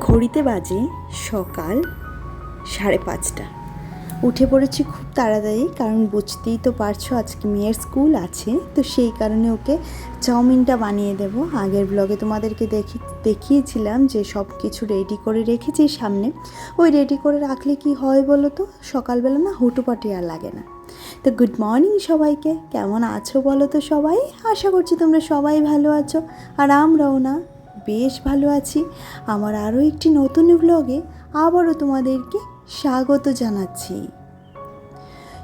ঘড়িতে বাজে সকাল 5:30। উঠে পড়েছি খুব তাড়াতাড়ি, কারণ বুঝতেই তো পারছো আজকে মেয়ের স্কুল আছে, তো সেই কারণে ওকে চাউমিনটা বানিয়ে দেব। আগের ব্লগে তোমাদেরকে দেখিয়েছিলাম যে সব কিছু রেডি করে রেখেছি সামনে। ওই রেডি করে রাখলে কি হয় বলো তো, সকালবেলা না হুটোপাটি আর লাগে না। তো গুড মর্নিং সবাইকে, কেমন আছো বলো তো সবাই? আশা করছি তোমরা সবাই ভালো আছো, আর আমরাও না বেশ ভালো আছি। আমার আরও একটি নতুন ব্লগে আবারও তোমাদেরকে স্বাগত জানাচ্ছি।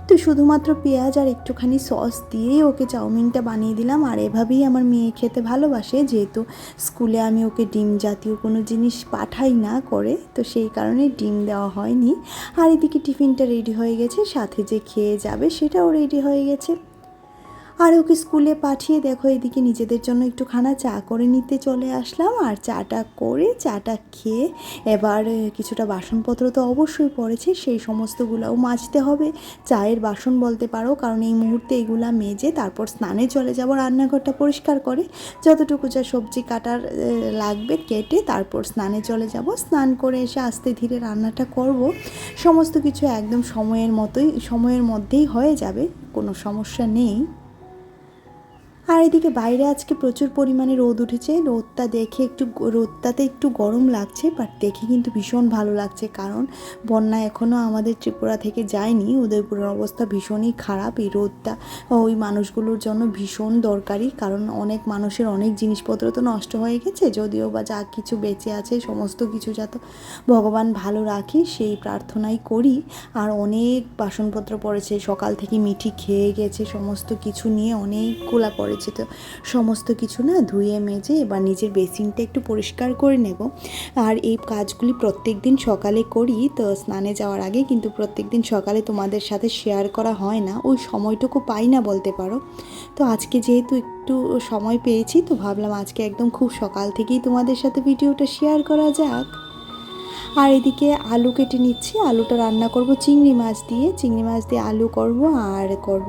তো শুধুমাত্র পেঁয়াজ আর একটুখানি সস দিয়েই ওকে চাউমিনটা বানিয়ে দিলাম। আর এভাবেই আমার মেয়ে খেতে ভালোবাসে, যেহেতু স্কুলে আমি ওকে ডিম জাতীয় কোনো জিনিস পাঠাই না করে, তো সেই কারণে ডিম দেওয়া হয়নি। আর এদিকে টিফিনটা রেডি হয়ে গেছে, সাথে যে খেয়ে যাবে সেটাও রেডি হয়ে গেছে। আর ওকে স্কুলে পাঠিয়ে দেখো এদিকে নিজেদের জন্য একটু খানা চা করে নিতে চলে আসলাম। আর চাটা খেয়ে এবার কিছুটা বাসনপত্র তো অবশ্যই পড়েছে, সেই সমস্তগুলোও মাজতে হবে। চায়ের বাসন বলতে পারো, কারণ এই মুহূর্তে এগুলা মেজে তারপর স্নানে চলে যাব। রান্নাঘরটা পরিষ্কার করে যতটুকু যা সবজি কাটার লাগবে কেটে তারপর স্নানে চলে যাব। স্নান করে এসে আস্তে ধীরে রান্নাটা করব। সমস্ত কিছু একদম সময়ের মধ্যেই হয়ে যাবে, কোনো সমস্যা নেই। আর এদিকে বাইরে আজকে প্রচুর পরিমাণে রোদ উঠেছে। রোদটাতে একটু গরম লাগছে, বাট দেখে কিন্তু ভীষণ ভালো লাগছে, কারণ বন্যা এখনও আমাদের ত্রিপুরা থেকে যায়নি। উদয়পুরের অবস্থা ভীষণই খারাপ। এই রোদটা ওই মানুষগুলোর জন্য ভীষণ দরকারি, কারণ অনেক মানুষের অনেক জিনিসপত্র তো নষ্ট হয়ে গেছে, যদিও বা যা কিছু বেঁচে আছে সমস্ত কিছু যাতে ভগবান ভালো রাখে সেই প্রার্থনাই করি। আর অনেক বাসনপত্র পড়েছে, সকাল থেকে মিঠি খেয়ে গেছে, সমস্ত কিছু নিয়ে অনেকগুলা পড়েছে। তো সমস্ত কিছু না ধুয়ে মেজে এবার নিজের বেসিনটা একটু পরিষ্কার করে নেব। আর এই কাজগুলি প্রত্যেক দিন সকালে করি, তো স্নানে যাওয়ার আগে, কিন্তু প্রত্যেক দিন সকালে তোমাদের সাথে শেয়ার করা হয় না, ওই সময়টুকু পাই না বলতে পারো। তো আজকে যেহেতু একটু সময় পেয়েছি, তো ভাবলাম আজকে একদম খুব সকাল থেকেই তোমাদের সাথে ভিডিওটা শেয়ার করা যাক। আর এদিকে আলু কেটে নিচ্ছি। আলুটা রান্না করব চিংড়ি মাছ দিয়ে আলু করব, আর করব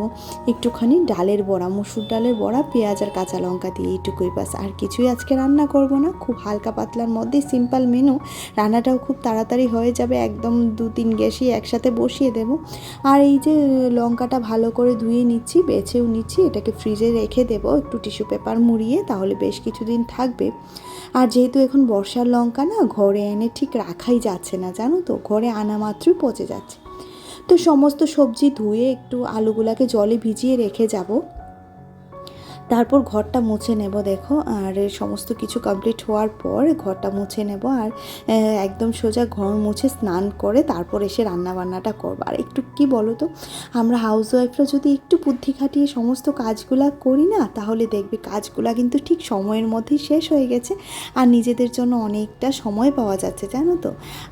একটুখানি ডালের বড়া, মুসুর ডালের বড়া, পেঁয়াজ আর কাঁচা লঙ্কা দিয়ে, এইটুকুই বাস। আর কিছুই আজকে রান্না করব না, খুব হালকা পাতলার মধ্যে সিম্পল মেনু। রান্নাটাও খুব তাড়াতাড়ি হয়ে যাবে, একদম 2-3 গ্যাসই একসাথে বসিয়ে দেব। আর এই যে লঙ্কাটা ভালো করে ধুয়ে নিচ্ছি, বেছেও নিচ্ছি, এটাকে ফ্রিজে রেখে দেব একটু টিস্যু পেপার মুড়িয়ে, তাহলে বেশ কিছুদিন থাকবে। আর যেহেতু এখন বর্ষার লঙ্কা না ঘরে এনে ঠিক রাখাই যাচ্ছে না, জানো তো, ঘরে আনা মাত্রই পচে যাচ্ছে। তো সমস্ত সবজি ধুয়ে একটু আলুগুলাকে জলে ভিজিয়ে রেখে যাব, তারপর ঘরটা মুছে নেব। দেখো, আর সমস্ত কিছু কমপ্লিট হওয়ার পর ঘরটা মুছে নেব, আর একদম সোজা ঘর মুছে স্নান করে তারপর এসে রান্নাবান্নাটা করবো। আর একটু কি বলো তো, আমরা হাউসওয়াইফরা যদি একটু বুদ্ধি খাটিয়ে সমস্ত কাজগুলা করি না, তাহলে দেখবে কাজগুলা কিন্তু ঠিক সময়ের মধ্যেই শেষ হয়ে গেছে, আর নিজেদের জন্য অনেকটা সময় পাওয়া যাচ্ছে, জানো তো।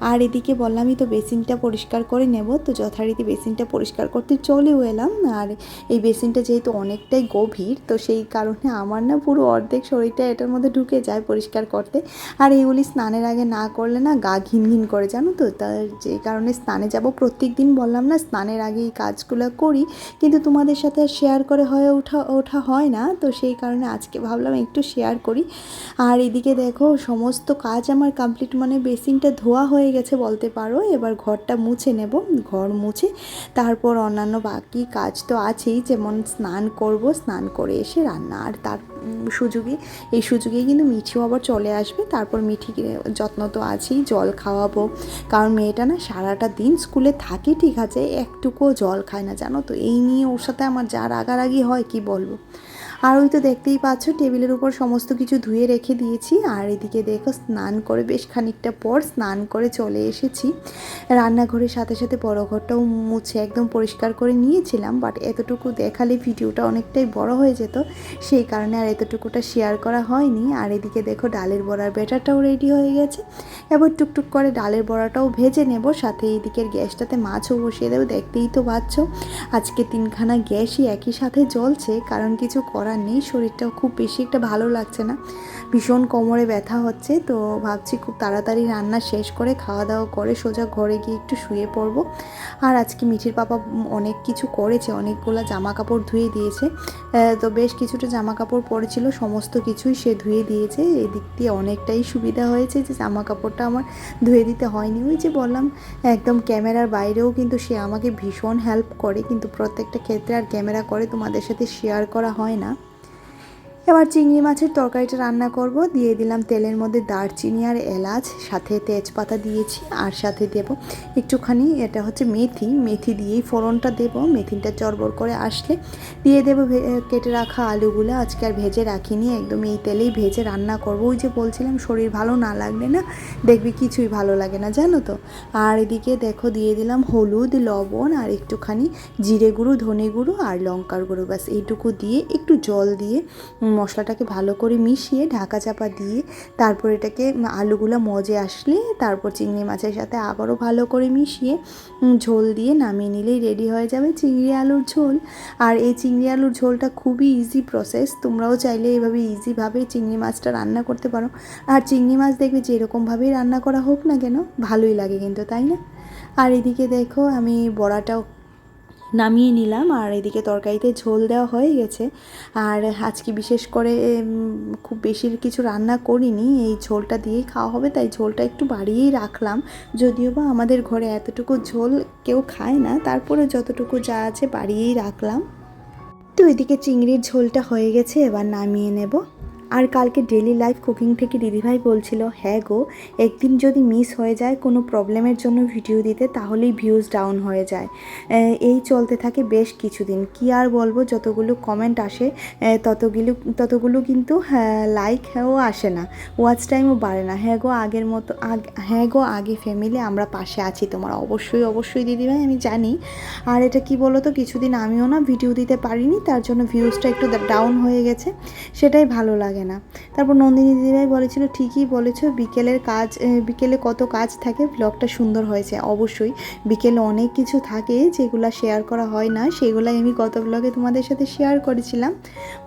আর এদিকে বললামই তো বেসিনটা পরিষ্কার করে নেব, তো যথারীতি বেসিনটা পরিষ্কার করতে চলেও এলাম। আর এই বেসিনটা যেহেতু অনেকটাই গভীর, তো সেই কারণে আমার না পুরো অর্ধেক শরীরটা এটার মধ্যে ঢুকে যায় পরিষ্কার করতে। আর এইগুলি স্নানের আগে না করলে না গা ঘিন ঘিন করে, জানো তো। তার যে কারণে স্নানে যাব প্রত্যেক দিন, বললাম না স্নানের আগে এই কাজগুলো করি, কিন্তু তোমাদের সাথে আর শেয়ার করে ওঠা হয় না, তো সেই কারণে আজকে ভাবলাম একটু শেয়ার করি। আর এদিকে দেখো সমস্ত কাজ আমার কমপ্লিট, মানে বেসিনটা ধোয়া হয়ে গেছে বলতে পারো। এবার ঘরটা মুছে নেব, ঘর মুছে তারপর অন্যান্য বাকি কাজ তো আছেই, যেমন স্নান করব, স্নান করে এসে রান্না। আর তার এই সুযোগেই কিন্তু মিঠিও আবার চলে আসবে, তারপর মিঠিকে যত্ন তো আছেই, জল খাওয়াবো, কারণ মেয়েটা না সারাটা দিন স্কুলে থাকে ঠিক আছে, একটুকুও জল খায় না, জানো তো। এই নিয়ে ওর সাথে আমার যা রাগারাগি হয় কি বলবো। আর ওই তো দেখতেই পাচ্ছ টেবিলের উপর সমস্ত কিছু ধুয়ে রেখে দিয়েছি। আর এদিকে দেখো স্নান করে বেশ খানিকটা পর স্নান করে চলে এসেছি রান্নাঘরের, সাথে সাথে বড় ঘরটাও মুছে একদম পরিষ্কার করে নিয়েছিলাম, বাট এতটুকু দেখালে ভিডিওটা অনেকটাই বড় হয়ে যেত, সেই কারণে আর এতটুকুটা শেয়ার করা হয়নি। আর এদিকে দেখো ডালের বড়ার ব্যাটারটাও রেডি হয়ে গেছে, এবার টুকটুক করে ডালের বড়াটাও ভেজে নেব, সাথে এইদিকের গ্যাসটাতে মাছও বসিয়ে দেবো। দেখতেই তো পাচ্ছ আজকে 3খানা গ্যাসই একই সাথে জ্বলছে, কারণ কিছু করার করার নেই, শরীরটাও খুব বেশি একটা ভালো লাগছে না, ভীষণ কোমরে ব্যথা হচ্ছে। তো ভাবছি খুব তাড়াতাড়ি রান্না শেষ করে খাওয়া দাওয়া করে সোজা ঘরে গিয়ে একটু শুয়ে পড়বো। আর আজকে মিঠির পাপা অনেক কিছু করেছে, অনেকগুলো জামা কাপড় ধুয়ে দিয়েছে। তো বেশ কিছুটা জামা কাপড় পরেছিল, সমস্ত কিছুই সে ধুয়ে দিয়েছে। এদিক দিয়ে অনেকটাই সুবিধা হয়েছে যে জামা কাপড়টা আমার ধুয়ে দিতে হয়নি। ওই যে বললাম একদম ক্যামেরার বাইরেও কিন্তু সে আমাকে ভীষণ হেল্প করে, কিন্তু প্রত্যেকটা ক্ষেত্রে আর ক্যামেরা করে তোমাদের সাথে শেয়ার করা হয় না। এবার চিংড়ি মাছের তরকারিটা রান্না করব। দিয়ে দিলাম তেলের মধ্যে দারচিনি আর এলাচ, সাথে তেজপাতা দিয়েছি, আর সাথে দেব একটুখানি এটা হচ্ছে মেথি দিয়েই ফোড়নটা দেব। মেথিটা চড়বড় করে আসলে দিয়ে দেবো কেটে রাখা আলুগুলো। আজকে আর ভেজে রাখিনি, একদম এই তেলেই ভেজে রান্না করব। ওই যে বলছিলাম শরীর ভালো না লাগলে না দেখবি কিছুই ভালো লাগে না, জানো তো। আর এদিকে দেখো দিয়ে দিলাম হলুদ, লবণ আর একটুখানি জিরে গুঁড়ো, ধনে গুঁড়ো আর লঙ্কার গুঁড়ো, ব্যাস এইটুকু দিয়ে একটু জল দিয়ে মশলাটাকে ভালো করে মিশিয়ে ঢাকা চাপা দিয়ে তারপর এটাকে আলুগুলো মজে আসলে তারপর চিংড়ি মাছের সাথে আবারও ভালো করে মিশিয়ে ঝোল দিয়ে নামিয়ে নিলেই রেডি হয়ে যাবে চিংড়ি আলুর ঝোল। আর এই চিংড়ি আলুর ঝোলটা খুবই ইজি প্রসেস, তোমরাও চাইলে এইভাবে ইজিভাবে চিংড়ি মাছটা রান্না করতে পারো। আর চিংড়ি মাছ দেখবে যে এরকমভাবেই রান্না করা হোক না কেন ভালোই লাগে কিন্তু, তাই না? আর এদিকে দেখো আমি বড়াটাও নামিয়ে নিলাম, আর এদিকে তরকারিতে ঝোল দেওয়া হয়ে গেছে। আর আজকে বিশেষ করে খুব বেশি কিছু রান্না করিনি, এই ঝোলটা দিয়েই খাওয়া হবে, তাই ঝোলটা একটু বাড়িয়েই রাখলাম। যদিও বা আমাদের ঘরে এতটুকু ঝোল কেউ খায় না, তারপরে যতটুকু যা আছে বাড়িয়েই রাখলাম। তো এদিকে চিংড়ির ঝোলটা হয়ে গেছে, এবার নামিয়ে নেব। আর কালকে ডেলি লাইফ কুকিং থেকে দিদিভাই বলছিল, হ্যাঁ গো, একদিন যদি মিস হয়ে যায় কোনো প্রবলেমের জন্য ভিডিও দিতে তাহলেই ভিউজ ডাউন হয়ে যায়। এই চলতে থাকে বেশ কিছুদিন। কি আর বলবো, যতগুলো কমেন্ট আসে ততগুলো কিন্তু লাইকও আসে না, ওয়াচ টাইমও বাড়ে না। হ্যাঁ গো আগের মতো হ্যাঁ গো আগে ফ্যামিলি আমরা পাশে আছি তোমার, অবশ্যই দিদিভাই আমি জানি। আর এটা কি বলো তো, কিছুদিন আমিও না ভিডিও দিতে পারিনি, তার জন্য ভিউজটা একটু ডাউন হয়ে গেছে, সেটাই ভালো লাগে না। তারপর নন্দিনী দিদিভাই বলেছিল, ঠিকই বলেছো, বিকেলে কত কাজ থাকে, ব্লগটা সুন্দর হয়েছে। অবশ্যই বিকেলে অনেক কিছু থাকে যেগুলো শেয়ার করা হয় না, সেগুলাই আমি গত ব্লগে তোমাদের সাথে শেয়ার করেছিলাম।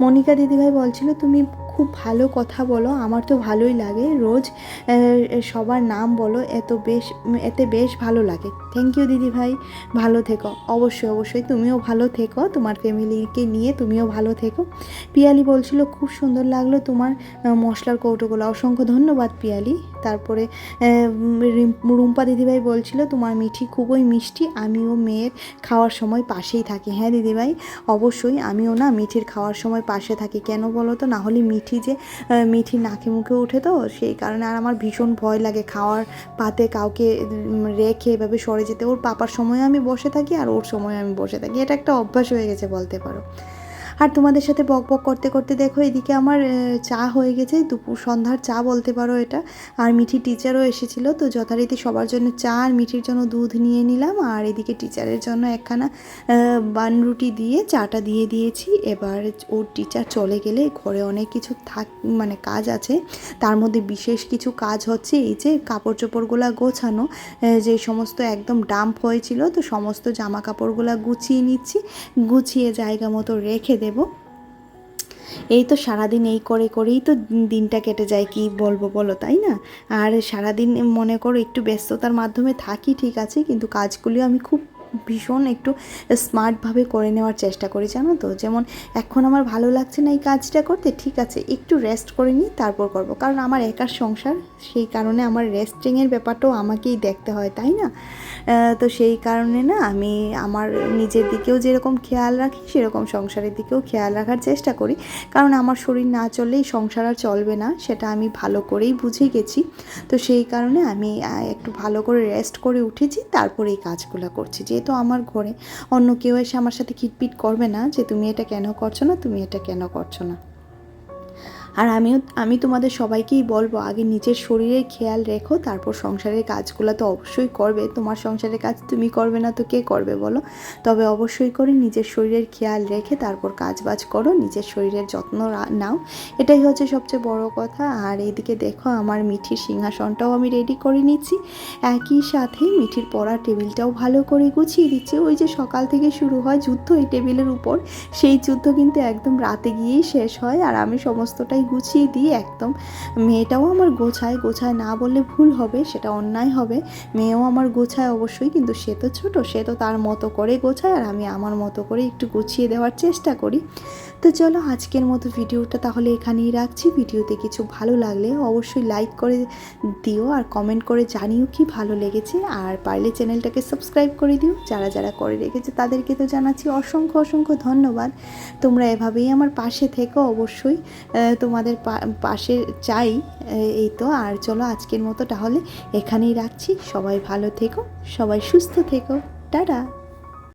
মনিকা দিদিভাই বলছিল, তুমি খুব ভালো কথা বলো, আমার তো ভালোই লাগে, রোজ সবার নাম বলো, এতে বেশ ভালো লাগে। থ্যাংক ইউ দিদিভাই, ভালো থেকো। অবশ্যই তুমিও ভালো থেকো, তোমার ফ্যামিলিকে নিয়ে তুমিও ভালো থেকো। পিয়ালি বলছিল, খুব সুন্দর লাগলো তোমার মশলার কৌটোগুলো, অসংখ্য ধন্যবাদ পিয়ালি। তারপরে রুম্পা দিদিভাই বলছিল, তোমার মিঠি খুবই মিষ্টি, আমিও মেয়ের খাওয়ার সময় পাশেই থাকি। হ্যাঁ দিদিভাই, অবশ্যই আমিও না মিঠির খাওয়ার সময় পাশে থাকি, কেন বলো তো, না হলে মিঠি নাকে মুখে ওঠে, তো সেই কারণে। আর আমার ভীষণ ভয় লাগে খাওয়ার পাতে কাউকে রেখে এভাবে সরে যেতে। ওর পাপার সময় আমি বসে থাকি আর ওর সময় আমি বসে থাকি, এটা একটা অভ্যাস হয়ে গেছে বলতে পারো। আর তোমাদের সাথে বক করতে করতে দেখো এদিকে আমার চা হয়ে গেছে, সন্ধ্যার চা বলতে পারো এটা। আর মিঠি টিচারও এসেছিলো, তো যথারীতি সবার জন্য চা আর মিঠির জন্য দুধ নিয়ে নিলাম। আর এদিকে টিচারের জন্য একখানা বান রুটি দিয়ে চাটা দিয়ে দিয়েছি। এবার ওর টিচার চলে গেলে ঘরে অনেক কিছু কাজ আছে, তার মধ্যে বিশেষ কিছু কাজ হচ্ছে এই যে কাপড় চোপড়গুলো গোছানো, যে সমস্ত একদম ডাম্প হয়েছিল, তো সমস্ত জামা কাপড়গুলো গুছিয়ে নিচ্ছি, গুছিয়ে জায়গা মতো রেখে দেব। এই তো সারাদিন এই করেই তো দিনটা কেটে যায়, কি বলবো বলো, তাই না? আর সারাদিন মনে করো একটু ব্যস্ততার মাধ্যমে থাকি ঠিক আছে, কিন্তু কাজগুলিও আমি খুব ভীষণ একটু স্মার্টভাবে করে নেওয়ার চেষ্টা করি, জানো তো। যেমন এখন আমার ভালো লাগছে না এই কাজটা করতে, ঠিক আছে একটু রেস্ট করে নিই তারপর করব, কারণ আমার একার সংসার, সেই কারণে আমার রেস্টিংয়ের ব্যাপারটাও আমাকেই দেখতে হয়, তাই না? তো সেই কারণে না আমি আমার নিজের দিকেও যেরকম খেয়াল রাখি সেরকম সংসারের দিকেও খেয়াল রাখার চেষ্টা করি, কারণ আমার শরীর না চললেই সংসার আর চলবে না, সেটা আমি ভালো করেই বুঝে গেছি। তো সেই কারণে আমি একটু ভালো করে রেস্ট করে উঠেছি, তারপরে এই কাজগুলো করছি। যেহেতু আমার ঘরে অন্য কেউ এসে আমার সাথে খিটপিট করবে না যে তুমি এটা কেন করছো না, তুমি এটা কেন করছো না। আর আমি তোমাদের সবাইকেই বলবো আগে নিজের শরীরের খেয়াল রেখো, তারপর সংসারের কাজগুলো তো অবশ্যই করবে। তোমার সংসারের কাজ তুমি করবে না তো কে করবে বলো? তবে অবশ্যই করে নিজের শরীরের খেয়াল রেখে তারপর কাজবাজ করো, নিজের শরীরের যত্ন নাও, এটাই হচ্ছে সবচেয়ে বড় কথা। আর এইদিকে দেখো আমার মিঠির সিংহাসনটাও আমি রেডি করে নিচ্ছি, একই সাথে মিঠির পড়ার টেবিলটাও ভালো করে গুছিয়ে দিচ্ছি। ওই যে সকাল থেকে শুরু হয় যুদ্ধ এই টেবিলের উপর, সেই যুদ্ধ কিন্তু একদম রাতে গিয়েই শেষ হয়। আর আমি সমস্তটাই গুছিয়ে দিই একদম। মেয়েটাও আমার গোছায় না বললে ভুল হবে, সেটা অন্যায় হবে। মেয়েও আমার গোছায় অবশ্যই, কিন্তু সে তো ছোটো, সে তো তার মতো করে গোছায়, আর আমি আমার মতো করে একটু গুছিয়ে দেওয়ার চেষ্টা করি। তো চলো আজকের মতো ভিডিওটা তাহলে এখানেই রাখছি। ভিডিওতে কিছু ভালো লাগলে অবশ্যই লাইক করে দিও আর কমেন্ট করে জানিও কি ভালো লেগেছে, আর পারলে চ্যানেলটাকে সাবস্ক্রাইব করে দিও। যারা যারা করে রেখেছে তাদেরকে তো জানাচ্ছি অসংখ্য অসংখ্য ধন্যবাদ। তোমরা এভাবেই আমার পাশে থেকো, অবশ্যই তোমাদের পাশে চাই। এই তো, আর চলো আজকের মতো তাহলে এখানেই রাখছি। সবাই ভালো থেকো, সবাই সুস্থ থেকো, টাটা।